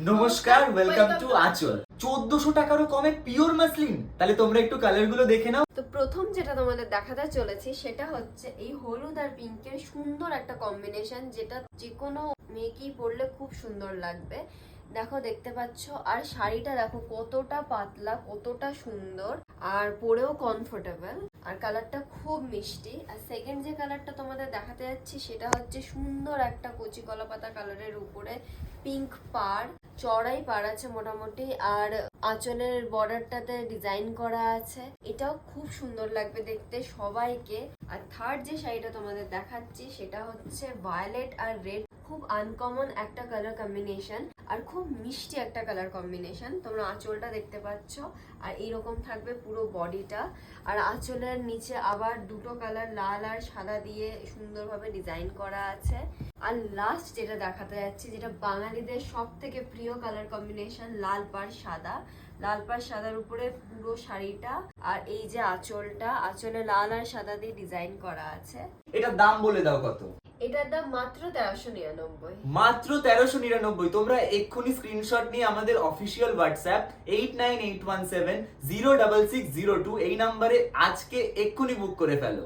নমস্কার, welcome to আঁচল। 1400 টাকারও কমে পিওর মাসলিন। তাহলে তোমরা একটু কালার গুলো দেখে নাও। তো প্রথম যেটা তোমাদের দেখাতে চলেছি সেটা হচ্ছে এই হলুদ আর পিঙ্কের সুন্দর একটা কম্বিনেশন, যেটা যে কোনো মেয়েকেই পরলে খুব সুন্দর লাগবে। দেখো, দেখতে পাচ্ছ, আর শাড়িটা দেখো কতটা পাতলা, কতটা সুন্দর, আর পরেও কমফোর্টেবল, আর কালারটা খুব মিষ্টি। আর সেকেন্ড যে কালারটা তোমাদের দেখাতে যাচ্ছি সেটা হচ্ছে সুন্দর একটা কচি কলা পাতা কালারের উপরে পিঙ্ক পাড়, চড়াই পাড় আছে মোটামুটি, আর আঁচলের বর্ডারটাতে ডিজাইন করা আছে। এটাও খুব সুন্দর লাগবে দেখতে সবাইকে। আর থার্ড যে শাড়িটা তোমাদের দেখাচ্ছি সেটা হচ্ছে ভায়োলেট আর রেড, খুব আনকমন একটা কালার কম্বিনেশন আর খুব মিষ্টি একটা কালার কম্বিনেশন। তোমরা আঁচলটা দেখতে পাচ্ছ, আর এইরকম থাকবে পুরো বডিটা। আর আঁচলের নিচে আবার দুটো কালার লাল আর সাদা দিয়ে সুন্দরভাবে ডিজাইন করা আছে। আর লাস্ট যেটা দেখাতে যাচ্ছি, যেটা বাঙালিদের সব থেকে প্রিয় কালার কম্বিনেশন, লাল পাড় সাদা। লাল পাড় সাদার উপরে পুরো শাড়িটা, আর এই যে আঁচলটা, আঁচলে লাল আর সাদা দিয়ে ডিজাইন করা আছে। এটার দাম বলে দাও কত? এটার দাম মাত্র 1399। মাত্র 1399। তোমরা এক্ষুনি স্ক্রিনশট নিয়ে আমাদের অফিসিয়াল হোয়াটসঅ্যাপ 8981706602 এই নাম্বারে আজকে এক্ষুনি বুক করে ফেলো।